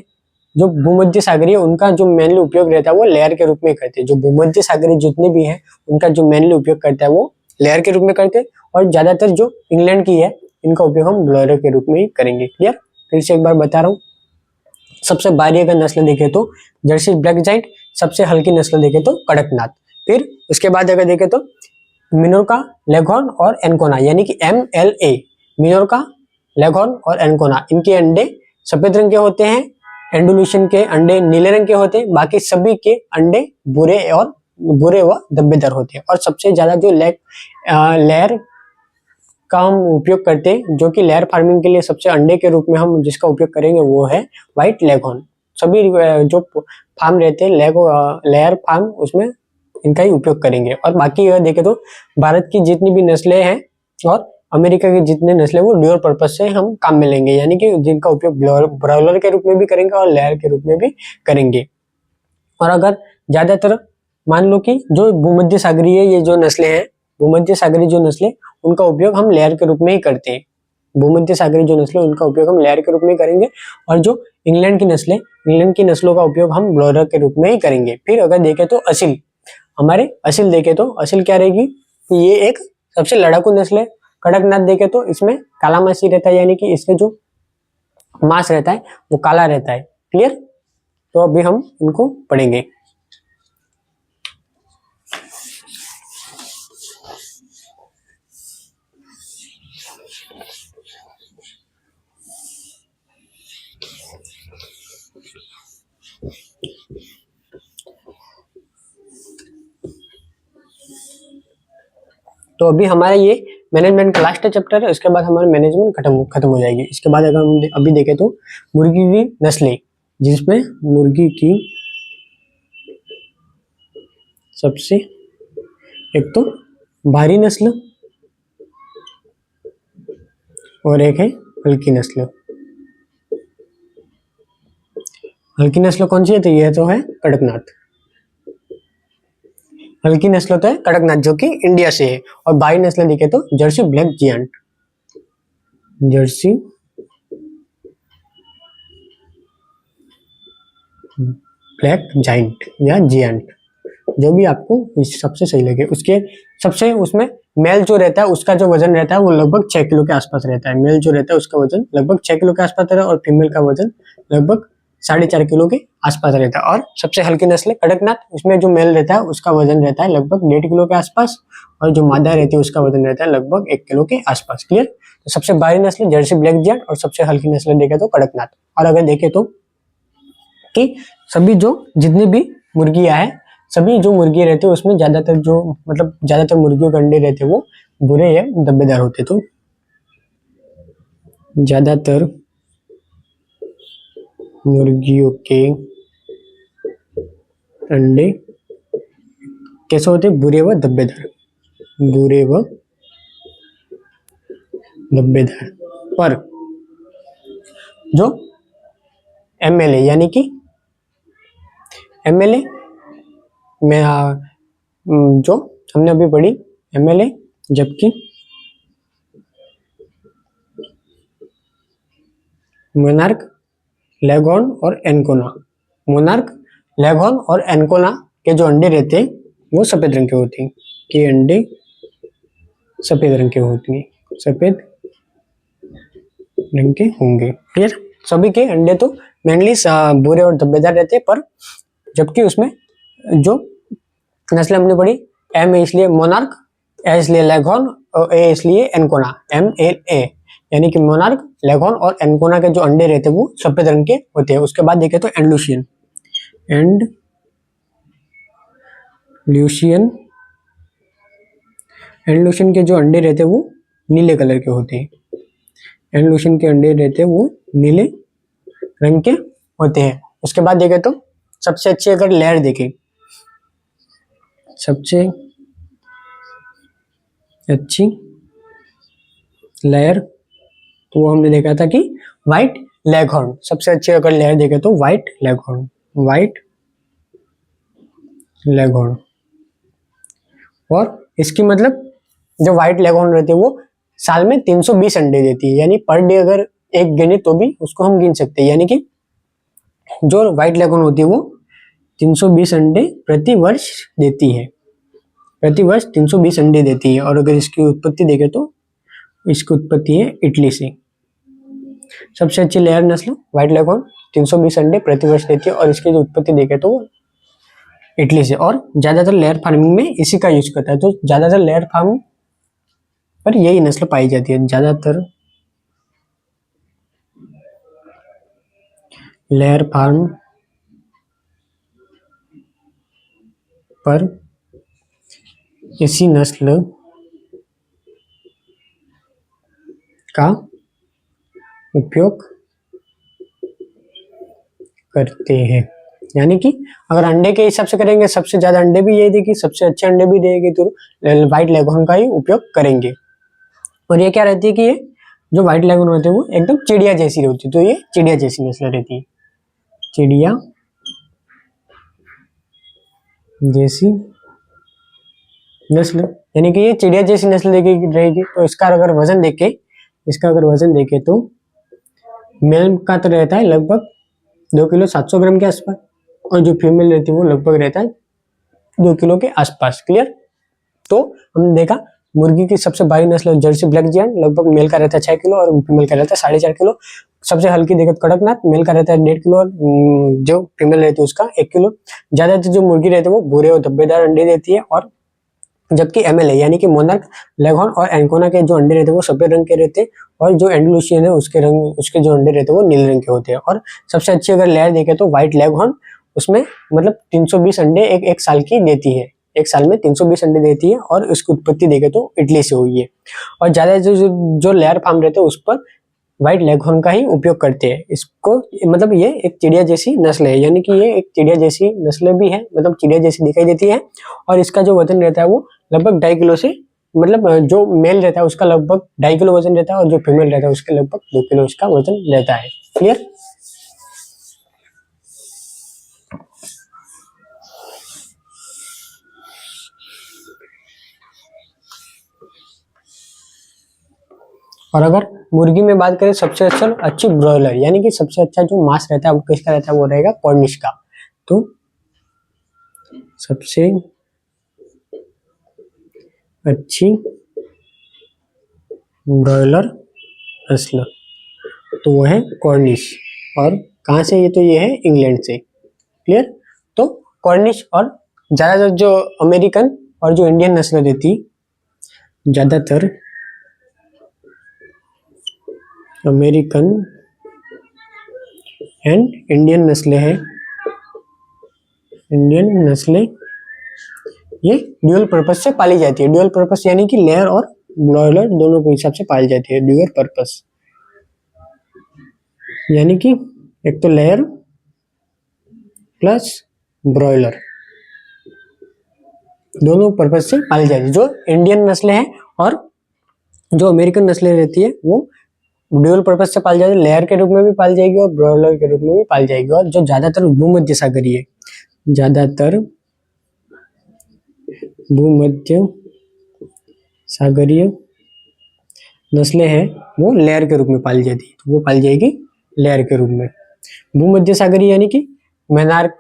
जो भूमध्य सागरीय, उनका जो मेनली उपयोग रहता है वो लेयर के रूप में करते हैं। जो भूमध्य सागरीय जितने भी हैं उनका जो मेनली उपयोग करता है वो लेयर के रूप में करते हैं, और ज्यादातर जो इंग्लैंड की है इनका उपयोग हम ब्लॉयलर के रूप में ही करेंगे। क्लियर? फिर से एक बार बता रहा हूँ। सबसे भारी अगर नस्ल देखे तो जर्सी ब्लैक जाइंट, सबसे हल्की नस्ल देखे तो कड़कनाथ। फिर उसके बाद अगर देखे तो मिनोरका, लेघॉर्न और एनकोना, यानी कि MLA, मिनोरका, लेघॉर्न और एनकोना, इनके अंडे सफेद रंग के होते हैं। एंडुलेशन के अंडे नीले रंग के होते हैं। बाकी सभी के अंडे भूरे व धब्बेदार होते हैं। और सबसे ज्यादा जो लेयर का हम उपयोग करते हैं, जो कि लेयर फार्मिंग के लिए सबसे अंडे के रूप में हम जिसका उपयोग करेंगे वो है व्हाइट लेघॉर्न। सभी जो फार्म रहते हैं लेयर फार्म, उसमें इनका ही उपयोग करेंगे। और बाकी अगर देखें तो भारत की जितनी भी नस्लें हैं और अमेरिका की जितनी नस्लें वो ड्यूअल पर्पज से हम काम में लेंगे, यानी कि जिनका उपयोग ब्रॉयलर के रूप में भी करेंगे और लेयर के रूप में भी करेंगे। और अगर ज्यादातर मान लो कि जो भूमध्य सागरीय ये जो नस्लें हैं, भूमध्य सागरीय जो नस्लें, उनका उपयोग हम लेयर के रूप में ही करते हैं। भूमध्य सागरीय जो नस्लें उनका उपयोग हम लेयर के रूप में करेंगे, और जो इंग्लैंड की नस्लें, इंग्लैंड की नस्लों का उपयोग हम ब्लॉयलर के रूप में ही करेंगे। फिर अगर देखें तो असील, हमारे असील देखे तो असील क्या रहेगी, ये एक सबसे लड़ाकू नस्ल है। कड़कनाथ देखे तो इसमें काला मासी रहता है, यानी कि इसके जो मांस रहता है वो काला रहता है। क्लियर? तो अभी हम इनको पढ़ेंगे। तो अभी हमारा ये मैनेजमेंट का लास्ट चैप्टर है, उसके बाद हमारा मैनेजमेंट खत्म हो जाएगी। इसके बाद अगर हम अभी देखें तो मुर्गी की नस्लें, जिसमें मुर्गी की सबसे एक तो भारी नस्ल और एक है हल्की नस्ल। हल्की नस्ल कौन सी है? तो यह तो है कड़कनाथ। हल्की नस्ल तो है कड़कनाथ जो कि इंडिया से है। और भारी नस्ल देखे तो Jersey black giant, Jersey black giant या जियांट, जो भी आपको सबसे सही लगे। उसके सबसे उसमें मेल जो रहता है उसका जो वजन रहता है वो लगभग 6 किलो के आसपास रहता है। मेल जो रहता है उसका वजन लगभग 6 किलो के आसपास रहता है, और फीमेल का वजन लगभग 4.5 किलो के आसपास रहता है। और सबसे हल्की नस्ल कड़कनाथ, उसमें जो मेल रहता है उसका वजन रहता है लगभग 1.5 किलो के आसपास, और जो मादा रहती है उसका वजन रहता है लगभग 1 किलो के आसपास। क्लियर? तो सबसे भारी नस्ल जर्सी ब्लैक जियांट, और सबसे हल्की नस्ल देखे तो कड़कनाथ। और अगर देखे तो कि सभी जो जितनी भी मुर्गियां हैं, सभी जो मुर्गी रहते हैं उसमें ज्यादातर जो मतलब ज्यादातर मुर्गियों के अंडे रहते हैं वो भूरे या धब्बेदार होते। तो ज्यादातर मुर्गियों के अंडे कैसे होते? भूरे व धब्बेदार, भूरे व धब्बेदार। पर जो MLA यानी कि MLA में जो हमने अभी पढ़ी MLA, जबकि मोनार्क, लेघॉर्न और एनकोना, मोनार्क, लेघॉर्न और एनकोना के जो अंडे रहते हैं वो सफेद रंग के होते हैं। के अंडे सफेद रंग के होते हैं, सफेद रंग के होंगे। क्लियर? सभी के अंडे तो मेनली भूरे और धब्बेदार रहते हैं, पर जबकि उसमें जो नस्ल हमने पढ़ी, M इसलिए मोनार्क, A इसलिए लेघॉर्न और A इसलिए एनकोना, MLA, यानी कि मोनार्क, लेघॉर्न और एनकोना के जो अंडे रहते हैं वो सफेद रंग के होते हैं। उसके बाद देखे तो एंडल्यूशियन, एंडल्यूशियन के जो अंडे रहते हैं वो नीले कलर के होते हैं। एंडल्यूशियन के अंडे रहते हैं वो नीले रंग के होते हैं। उसके बाद देखे तो सबसे अच्छी अगर लेयर देखें, सबसे अच्छी लेयर, तो वो हमने देखा था कि व्हाइट लेगहॉर्न सबसे अच्छी अगर लेयर देखे तो व्हाइट लेगहॉर्न, व्हाइट लेगहॉर्न। और इसकी मतलब जो व्हाइट लेगहॉर्न रहती है वो साल में 320 अंडे देती है, यानी पर डे अगर एक गिने तो भी उसको हम गिन सकते हैं, यानी कि जो व्हाइट लेगहॉर्न होती है वो 320 अंडे प्रति वर्ष देती है, प्रति वर्ष 320 अंडे देती है। और अगर इसकी उत्पत्ति देखें तो इसकी उत्पत्ति है इटली से। सबसे अच्छी लेयर नस्ल व्हाइट लेगहॉर्न 320 अंडे प्रति वर्ष देती है, और इसकी जो उत्पत्ति देखें तो इटली से। और ज्यादातर लेयर फार्मिंग में इसी का यूज करता है, तो ज्यादातर लेयर फार्म पर यही नस्ल पाई जाती है, ज्यादातर लेयर फार्म पर इसी नस्ल का उपयोग करते हैं। यानी कि अगर अंडे के हिसाब से करेंगे सबसे ज्यादा अंडे भी यही देगी, सबसे अच्छे अंडे भी देगी, तो व्हाइट लेगहॉर्न का ही उपयोग करेंगे। और ये क्या रहती है कि ये जो व्हाइट लेगहॉर्न होते हैं वो एकदम चिड़िया जैसी होती है, तो ये चिड़िया जैसी नस्ल रहती है, चिड़िया जैसी नस्ल, यानी कि ये चिड़िया जैसी नस्ल रहेगी। तो इसका अगर वजन देखे तो मेल का तो रहता है लगभग 2 किलो 700 ग्राम के आसपास, और जो फीमेल रहती है वो लगभग रहता है 2 किलो के आसपास। क्लियर। तो हमने देखा मुर्गी की सबसे भारी नस्ल जर्सी ब्लैक जायंट, लगभग मेल का रहता है 6 किलो और फीमेल का रहता है 4.5 किलो। सबसे हल्की देखे तो कड़कनाथ, मेल का रहता है 1.5 किलो और जो फीमेल रहती है उसका 1 किलो। ज्यादातर जो मुर्गी रहती है वो भूरे और धब्बेदार अंडे देती है, और जबकि एमएलए यानी कि मोनार्क, लेगहॉर्न और एंकोना के जो अंडे रहते हैं वो सफेद रंग के रहते हैं, और जो एंडलुसियन है उसके जो अंडे रहते हैं वो नीले रंग के होते हैं। और सबसे अच्छी अगर लेयर देखे तो व्हाइट लेगहॉर्न, उसमें मतलब 320 अंडे एक साल की देती है, एक साल में 320 अंडे देती है, और उसकी उत्पत्ति देखे तो इटली से हुई है। और ज्यादा जो लेयर फार्म रहते हैं उस पर व्हाइट लेगहॉर्न का ही उपयोग करते हैं। इसको मतलब ये एक चिड़िया जैसी नस्ल है, यानी कि ये एक चिड़िया जैसी नस्ल भी है, मतलब चिड़िया जैसी दिखाई देती है। और इसका जो वजन रहता है वो लगभग 2.5 किलो से, मतलब जो मेल रहता है उसका लगभग 2.5 किलो वजन रहता है, और जो फीमेल रहता है उसके लगभग 2 किलो इसका वजन रहता है। क्लियर। और अगर मुर्गी में बात करें सबसे अच्छी ब्रॉयलर, यानी कि सबसे अच्छा जो मांस रहता है वो किसका रहता है, वो रहेगा कॉर्निश का। तो सबसे अच्छी ब्रॉयलर नस्ल तो वो है कॉर्निश, और कहाँ से, ये तो ये है इंग्लैंड से। क्लियर। तो कॉर्निश और ज्यादातर जो अमेरिकन और जो इंडियन नस्ल रहती, ज्यादातर अमेरिकन एंड इंडियन नस्लें हैं, इंडियन नस्लें ये ड्यूअल पर्पस से पाली जाती है। ड्यूअल पर्पस यानी कि लेयर और ब्रॉयलर दोनों के हिसाब से पाली जाती है। ड्यूअल पर्पस यानी कि एक तो लेयर प्लस ब्रॉयलर दोनों पर्पस से पाली जाती है। जो इंडियन नस्लें हैं और जो अमेरिकन नस्लें रहती है वो ड्यूअल पर्पस से पाली जाती है, लेयर के रूप में भी पाली जाएगी और ब्रॉयलर के रूप में भी पाली जाएगी। और जो ज्यादातर भूमध्य सागरीय, ज्यादातर भूमध्य सागरीय नस्लें हैं वो लेयर के रूप में पाली जाती है, तो वो पाली जाएगी लेयर के रूप में। भूमध्य सागरीय यानी कि मेनार्क,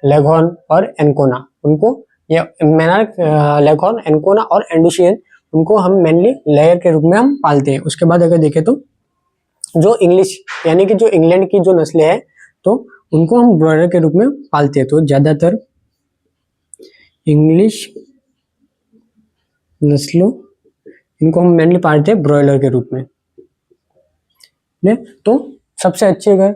लेगहॉर्न और एनकोना, उनको या मेनार्क, लेगहॉर्न, एनकोना और एंडुसियन, उनको हम मेनली लेयर के रूप में हम पालते हैं। उसके बाद अगर देखें तो जो इंग्लिश यानी कि जो इंग्लैंड की जो नस्लें हैं तो उनको हम ब्रॉयलर के रूप में पालते हैं। तो ज्यादातर इंग्लिश नस्लों इनको हम मेनली पालते हैं ब्रॉयलर के रूप में। तो सबसे अच्छी अगर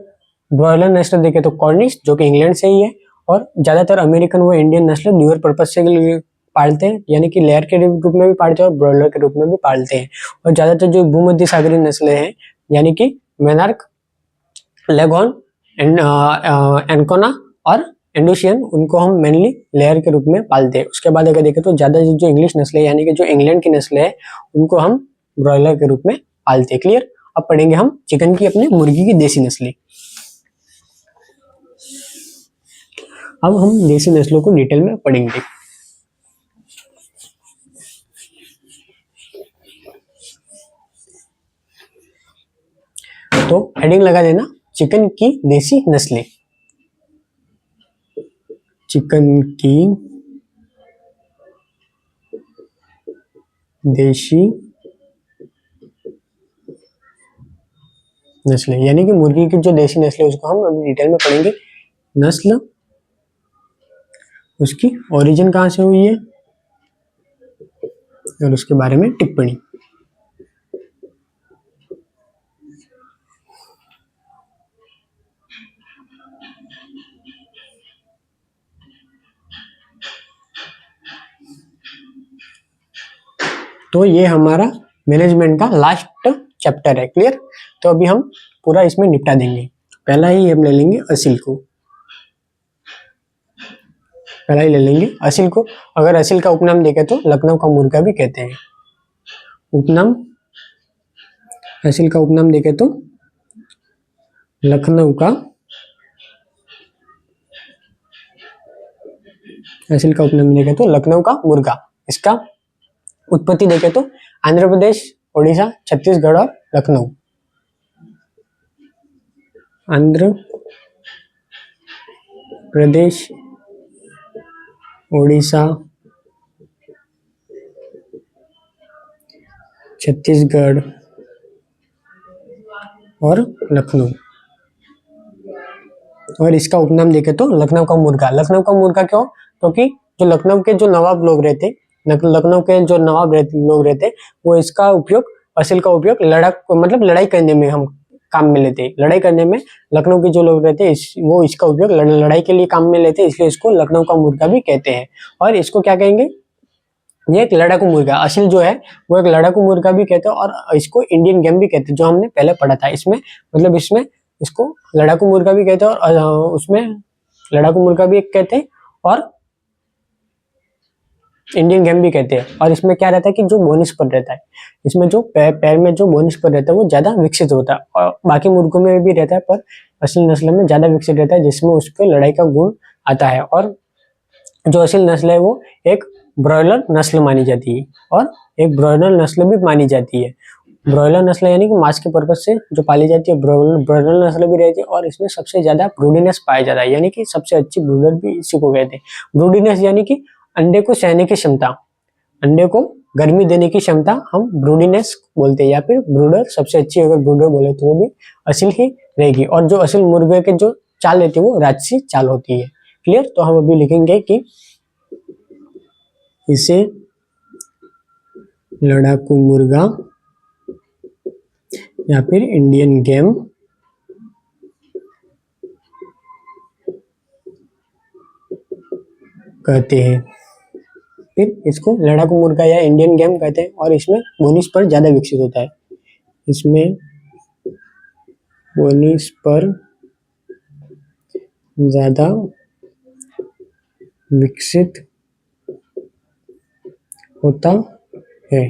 ब्रॉयलर नस्ल देखें तो कॉर्निश जो कि इंग्लैंड से ही है, और ज्यादातर अमेरिकन व इंडियन नस्ल ड्यूअल पर्पस से पालते हैं, यानी कि लेयर के रूप में भी पालते हैं और ब्रॉयलर के रूप में भी पालते हैं। और ज्यादातर जो भूमध्य सागरीय नस्लें हैं यानी कि मेनार्क, लेगहॉर्न, एनकोना और इंडोशियन उनको हम मेनली लेयर के रूप में पालते हैं। उसके बाद अगर देखें तो ज्यादा जो इंग्लिश नस्ल है यानी कि जो इंग्लैंड की नस्ल है उनको हम ब्रॉयलर के रूप में पालते हैं। क्लियर। अब पढ़ेंगे हम चिकन की अपने मुर्गी की देसी नस्लें। अब हम देसी नस्लों को डिटेल में पढ़ेंगे। तो हेडिंग लगा देना चिकन की देसी नस्लें। चिकन की देशी नस्लें यानी कि मुर्गी की जो देसी नस्ल है उसको हम अभी डिटेल में पढ़ेंगे। नस्ल, उसकी ओरिजिन कहाँ से हुई है और उसके बारे में टिप्पणी। तो ये हमारा मैनेजमेंट का लास्ट चैप्टर है। क्लियर। तो अभी हम पूरा इसमें निपटा देंगे। पहला ही हम ले लेंगे असील को। पहला ही ले लेंगे असील को। अगर असील का उपनाम देखें तो लखनऊ का मुर्गा भी कहते हैं। उपनाम, असील का उपनाम देखें तो लखनऊ का, असील का उपनाम देखें तो लखनऊ का मुर्गा। इसका उत्पत्ति देखें तो आंध्र प्रदेश, उड़ीसा, छत्तीसगढ़ और लखनऊ। आंध्र प्रदेश, उड़ीसा, छत्तीसगढ़ और लखनऊ। और इसका उपनाम देखें तो लखनऊ का मुर्गा। लखनऊ का मुर्गा क्यों? क्योंकि जो लखनऊ के जो नवाब लोग रहते, लखनऊ के जो नवाब लोग रहते वो इसका उपयोग, असील का उपयोग मतलब लड़ाई करने में हम काम में लेते। लड़ाई करने में लखनऊ के जो लोग रहते वो इसका उपयोग लड़ाई के लिए काम में लेते, इसलिए इसको लखनऊ का मुर्गा भी कहते हैं। और इसको क्या कहेंगे? ये एक लड़ाकू मुर्गा, असील जो है वो एक लड़ाकू मुर्गा भी कहते हैं और इसको इंडियन गेम भी कहते हैं, जो हमने पहले पढ़ा था। इसमें मतलब इसमें इसको लड़ाकू मुर्गा भी कहते हैं और उसमें लड़ाकू मुर्गा भी एक कहते हैं और इंडियन गेम भी कहते हैं। और इसमें क्या रहता है कि जो बोनिस पर रहता है, इसमें जो पैर में जो बोनिस पर रहता है वो ज्यादा विकसित होता है और बाकी मुर्गों में भी रहता है पर असील नस्ल में ज्यादा विकसित रहता है, जिसमें उसके लड़ाई का गुण आता है। और जो असील नस्ल है वो एक ब्रॉयलर नस्ल मानी जाती है और एक ब्रॉयलर नस्ल भी मानी जाती है। ब्रॉयलर नस्ल यानी कि मांस के पर्पज से जो पाली जाती है, ब्रॉयलर नस्ल भी रहती है और इसमें सबसे ज्यादा ब्रूडीनेस पाया जाता है, यानी कि सबसे अच्छी ब्रूडर भी इसी को कहते हैं। ब्रूडीनेस यानी कि अंडे को सहने की क्षमता, अंडे को गर्मी देने की क्षमता हम ब्रूडीनेस बोलते हैं, या फिर ब्रूडर। सबसे अच्छी अगर ब्रूडर बोले तो वो भी असील ही रहेगी। और जो असील मुर्गे के जो चाल रहती है वो राजसी चाल होती है। क्लियर। तो हम अभी लिखेंगे कि इसे लड़ाकू मुर्गा या फिर इंडियन गेम कहते हैं। फिर इसको लड़ाकू मुर्गा या इंडियन गेम कहते हैं और इसमें बोनिस पर ज्यादा विकसित होता है। इसमें बोनिस पर ज्यादा विकसित होता है।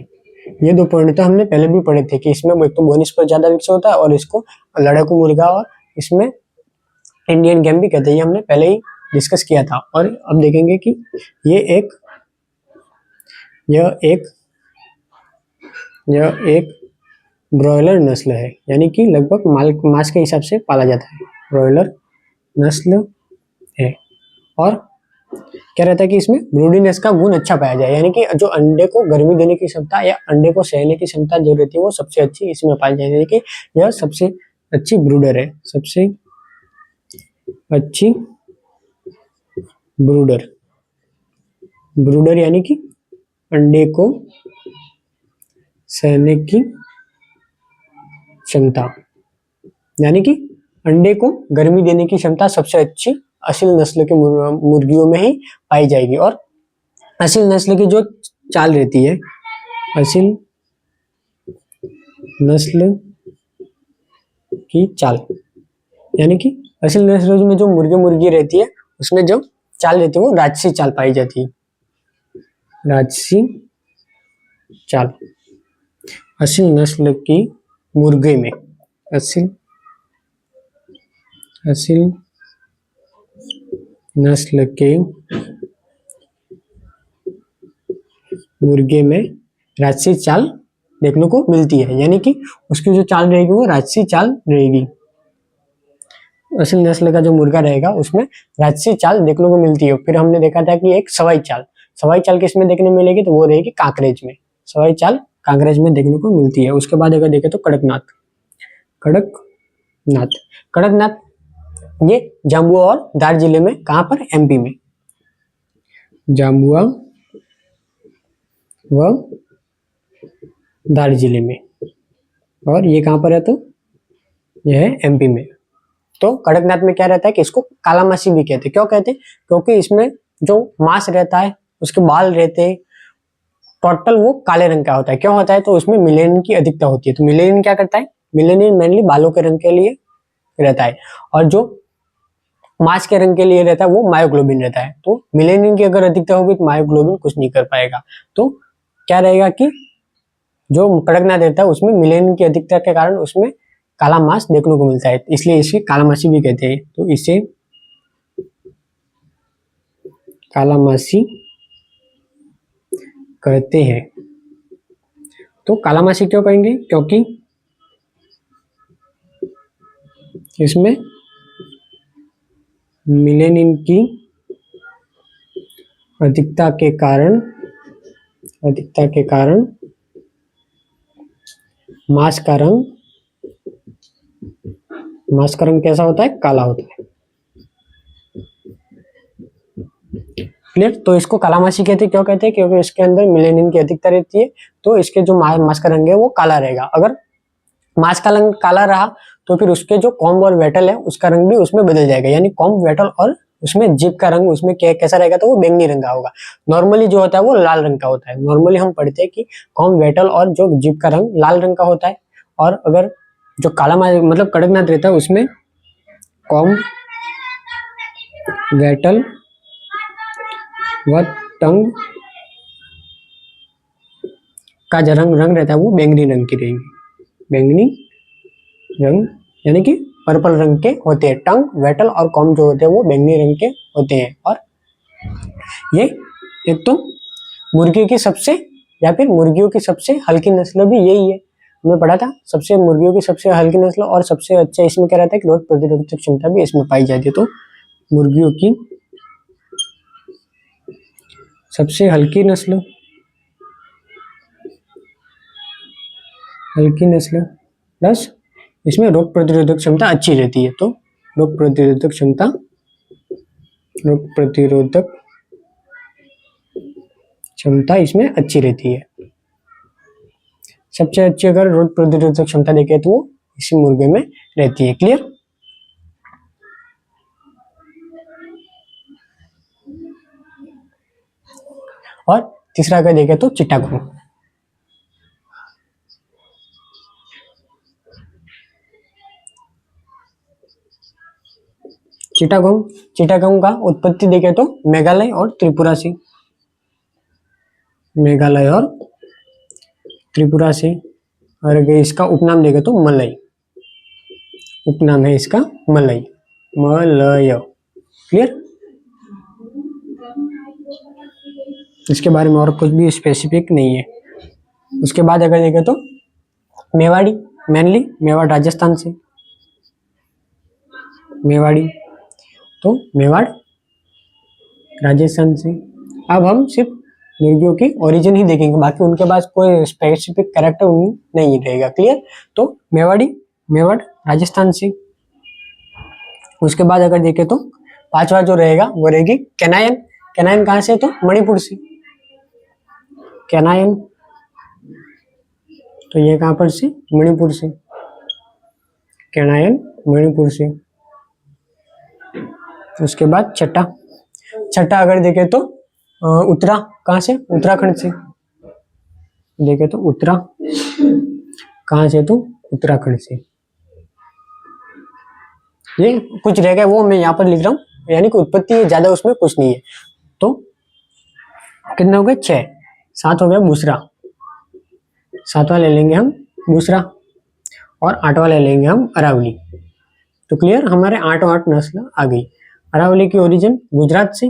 ये दो पॉइंट तो हमने पहले भी पढ़े थे कि इसमें एक तो बोनिस पर ज्यादा विकसित होता है और इसको लड़ाकू मुर्गा और इसमें इंडियन गेम भी कहते हैं। ये हमने पहले ही डिस्कस किया था। और अब देखेंगे कि यह एक ब्रॉयलर नस्ल है, यानी कि लगभग मांस के हिसाब से पाला जाता है, ब्रॉयलर नस्ल है। और क्या रहता है कि इसमें ब्रूडीनेस का गुण अच्छा पाया जाए, यानी कि जो अंडे को गर्मी देने की क्षमता या अंडे को सहने की क्षमता जो रहती है वो सबसे अच्छी इसमें पाई जाए, यानी कि यह सबसे अच्छी ब्रूडर है, सबसे अच्छी ब्रूडर। ब्रूडर यानी कि अंडे को सहने की क्षमता, यानी कि अंडे को गर्मी देने की क्षमता सबसे अच्छी असील नस्ल के मुर्गियों में ही पाई जाएगी। और असील नस्ल की जो चाल रहती है, असील नस्ल की चाल यानी कि असील नस्ल में जो मुर्गी रहती है उसमें जो चाल रहती है वो राजसी चाल पाई जाती है, राजसी चाल। असील नस्ल की मुर्गे में, असील नस्ल के मुर्गे में राजसी चाल देखने को मिलती है, यानी कि उसकी जो चाल रहेगी वो राजसी चाल रहेगी। असील नस्ल का जो मुर्गा रहेगा उसमें राजसी चाल देखने को मिलती है। फिर हमने देखा था कि एक सवाई चाल किसमें देखने मिलेगी, तो वो रहेगी कांकरेज में, सवाई चाल कांकरेज में देखने को मिलती है। उसके बाद अगर देखें तो कड़कनाथ ये झाबुआ और धार जिले में, कहां पर, एमपी में, झाबुआ व धार जिले में, और ये कहां पर है, तो यह है एमपी में। तो कड़कनाथ में क्या रहता है कि इसको कालामासी भी कहते हैं। क्यों कहते हैं, क्योंकि इसमें जो मांस रहता है, उसके बाल रहते हैं, टोटल वो काले रंग का होता है। क्यों होता है, तो उसमें मिलेनिन की अधिकता होती है। तो मिलेनिन क्या करता है, मिलेनिन मेनली बालों के रंग के लिए रहता है, और जो मांस के रंग के लिए रहता है वो मायोग्लोबिन रहता है। तो मिलेनिन की अगर अधिकता होगी तो मायोग्लोबिन कुछ नहीं कर पाएगा। तो क्या रहेगा कि जो कड़कनाथ रहता है उसमें मिलेनिन की अधिकता के कारण उसमें काला मांस देखने को मिलता है, इसलिए इसे कालामासी भी कहते हैं। तो इसे कालामासी कहते हैं। तो कालामासी क्यों कहेंगे, क्योंकि इसमें मिलेनिन की अधिकता के कारण मांस का रंग कैसा होता है, काला होता है। क्लियर। तो इसको कालामासी कहते हैं। क्यों कहते हैं, क्योंकि इसके अंदर मिलेनिन की अधिकता रहती है, तो इसके जो मांस का रंग है वो काला रहेगा। अगर मांस का रंग काला रहा तो फिर उसके जो कॉम्ब और वेटल है उसका रंग भी उसमें बदल जाएगा, यानी कॉम्ब, वेटल और उसमें जिप का रंग उसमें कैसा रहेगा, तो वो बैंगनी रंग का होगा। नॉर्मली जो होता है वो लाल रंग का होता है। नॉर्मली हम पढ़ते हैं कि कॉम्ब, वेटल और जो जिप का रंग लाल रंग का होता है, और अगर जो काला मतलब कड़कनाथ रहता है उसमें कॉम्ब, वेटल व टंग का जो रंग रहता है वो बैंगनी रंग की रहेगी, बैंगनी रंग, यानी कि पर्पल रंग के होते हैं। टंग, वेटल और कॉम्ब जो होते हैं वो बैंगनी रंग के होते हैं। और ये एक तो मुर्गी की सबसे, या फिर मुर्गियों की सबसे हल्की नस्ल भी यही है, हमने पढ़ा था। सबसे मुर्गियों की सबसे हल्की नस्ल और सबसे अच्छा इसमें क्या रहता है कि रोग प्रतिरोधक क्षमता भी इसमें पाई जाती है। तो मुर्गियों की सबसे हल्की नस्ल प्लस इसमें रोग प्रतिरोधक क्षमता अच्छी रहती है। तो रोग प्रतिरोधक क्षमता इसमें अच्छी रहती है। सबसे अच्छी अगर रोग प्रतिरोधक क्षमता देखें तो वो इसी मुर्गे में रहती है। क्लियर। और तीसरा अगर देखें तो चिटागोंग। चिटागोंग का उत्पत्ति देखें तो मेघालय और त्रिपुरा से, और अगर इसका उपनाम देखें तो मलय, उपनाम है इसका मलय। क्लियर। इसके बारे में और कुछ भी स्पेसिफिक नहीं है। उसके बाद अगर देखें तो मेवाड़ी, मेनली मेवाड़ राजस्थान से, मेवाड़ी, तो मेवाड़ राजस्थान से। अब हम सिर्फ मुर्गियों की ओरिजिन ही देखेंगे, बाकी उनके पास कोई स्पेसिफिक कैरेक्टर नहीं रहेगा। क्लियर। तो मेवाड़ राजस्थान से। उसके बाद अगर देखें तो पांचवा जो रहेगा वो रहेगी केनायन। केनायन कहाँ से, तो मणिपुर से, केनायन, तो ये कहां पर से, मणिपुर से, केनायन मणिपुर से। उसके बाद छठा अगर देखें तो उत्तरा, कहां से, उत्तराखंड से, देखें तो उत्तरा कहां से, तो उत्तराखंड से। ये कुछ रह गया वो मैं यहाँ पर लिख रहा हूँ, यानी कि उत्पत्ति है ज्यादा, उसमें कुछ नहीं है। तो कितने हो गए 6, 7 हो गया दूसरा, 7वां ले लेंगे हम दूसरा, और 8वां ले लेंगे हम अरावली। तो क्लियर, हमारे 8 नस्ल आ गई। अरावली की ओरिजिन गुजरात से,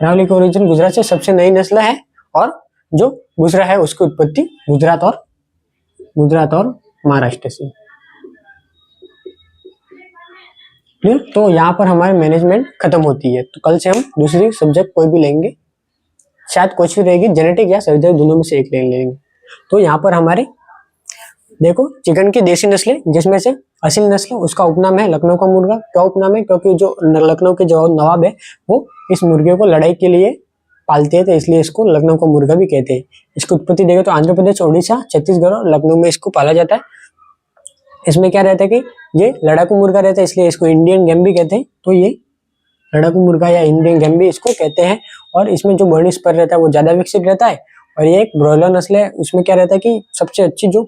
अरावली की ओरिजिन गुजरात से सबसे नई नस्ल है, और जो दूसरा है उसकी उत्पत्ति गुजरात और महाराष्ट्र से। क्लियर, तो यहाँ पर हमारे मैनेजमेंट खत्म होती है। तो कल से हम दूसरी सब्जेक्ट कोई भी लेंगे, शायद कुछ भी रहेगी, जेनेटिक या सर्जरी, दोनों में से एक ले लेंगे। तो यहाँ पर हमारे देखो चिकन की देसी नस्लें, जिसमें से असील नस्ल उसका उपनाम है लखनऊ का मुर्गा। क्या उपनाम है? क्योंकि जो लखनऊ के जो नवाब है वो इस मुर्गे को लड़ाई के लिए पालते हैं, तो इसलिए इसको लखनऊ का मुर्गा भी कहते हैं। इसकी उत्पत्ति देखें तो आंध्र प्रदेश, उड़ीसा, छत्तीसगढ़ और लखनऊ में इसको पाला जाता है। इसमें क्या रहता है कि ये लड़ाकू मुर्गा रहता है, इसलिए इसको इंडियन गेम भी कहते हैं। तो ये लड़ाकू मुर्गा या इंडियन गेम भी इसको कहते हैं। और इसमें जो बर्निश पर रहता है वो ज्यादा विकसित रहता है। और ये एक ब्रॉयलर नस्ल है। उसमें क्या रहता है कि सबसे अच्छी जो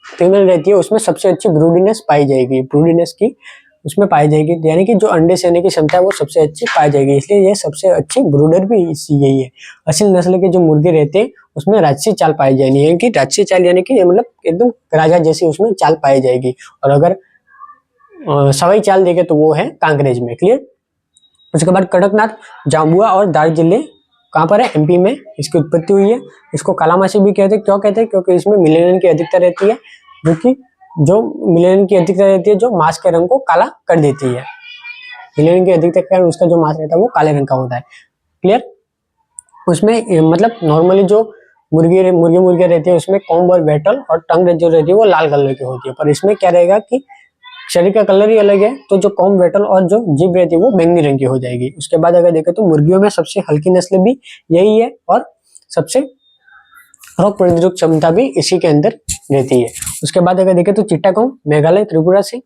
फीमेल रहती है उसमें सबसे अच्छी ब्रूडीनेस पाई जाएगी, ब्रूडीनेस की उसमें पाई जाएगी, यानी कि जो अंडे सेने की क्षमता है वो सबसे अच्छी पाई जाएगी, इसलिए ये सबसे अच्छी ब्रूडर भी यही है। असील नस्ल के जो मुर्गे रहते हैं उसमें राजसी चाल पाई जाएगी, यानी कि राजसी चाल यानी कि मतलब एकदम राजा जैसी उसमें चाल पाई जाएगी। और अगर सवाई चाल देखे तो वो है कांकरेज में। क्लियर। उसके बाद कड़कनाथ, जांबुआ और दार्जिलिंग कहाँ पर है? एमपी में इसकी उत्पत्ति हुई है। इसको कालामासी भी कहते हैं। क्यों कहते हैं? क्योंकि इसमें मिलेनियन की अधिकता रहती है, जो मिलेनियन की अधिकता रहती है जो मांस के रंग को काला कर देती है। मिलेनियन की अधिकता के कारण उसका जो मांस रहता है वो काले रंग का होता है। क्लियर। उसमें मतलब नॉर्मली जो मुर्गी रहती है उसमें कॉम्ब और वेटल और टंग जो रहती है वो लाल कलर की होती है, पर इसमें क्या रहेगा कि शरीर का कलर ही अलग है, तो जो कॉम्ब वेटल और जो जीभ रहती है वो बैंगनी रंग की हो जाएगी। उसके बाद अगर देखें तो मुर्गियों में सबसे हल्की नस्ल भी यही है, और सबसे रोग प्रतिरोधक क्षमता भी इसी के अंदर रहती है। उसके बाद अगर देखें तो चिट्टागोंग मेघालय त्रिपुरा से।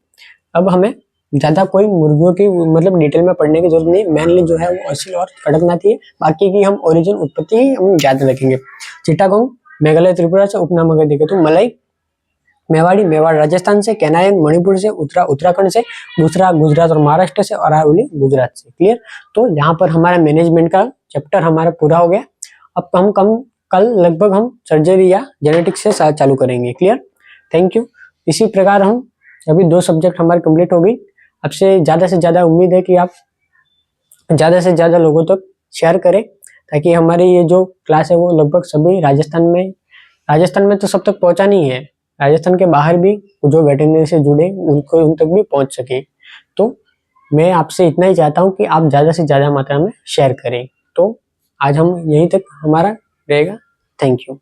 अब हमें ज्यादा कोई मुर्गियों की मतलब डिटेल में पढ़ने की जरूरत नहीं, मेनली जो है वो असील और कड़कनाथी है, बाकी की हम ओरिजिन उत्पत्ति ही हम याद रखेंगे। चिट्टागोंग मेघालय त्रिपुरा से। उपनाम अगर देखें तो मलाई मेवाड़ी मेवाड़ राजस्थान से, केनायन मणिपुर से, उत्तराखंड से, दूसरा गुजरात और महाराष्ट्र से, और अरावली गुजरात से। क्लियर। तो यहाँ पर हमारा मैनेजमेंट का चैप्टर हमारा पूरा हो गया। अब हम कल लगभग हम सर्जरी या जेनेटिक्स से चालू करेंगे। क्लियर। Thank you. इसी प्रकार हम अभी 2 सब्जेक्ट हमारे कंप्लीट हो गई। आपसे ज्यादा उम्मीद है कि आप ज्यादा से ज्यादा लोगों तक शेयर करें, ताकि हमारी ये जो क्लास है वो लगभग सभी राजस्थान में तो सब तक पहुंचा नहीं है, राजस्थान के बाहर भी जो वेटरनरी से जुड़े उनको उन तक भी पहुंच सके। तो मैं आपसे इतना ही चाहता हूं कि आप ज्यादा से ज्यादा मात्रा में शेयर करें। तो आज हम यहीं तक हमारा रहेगा। Thank you.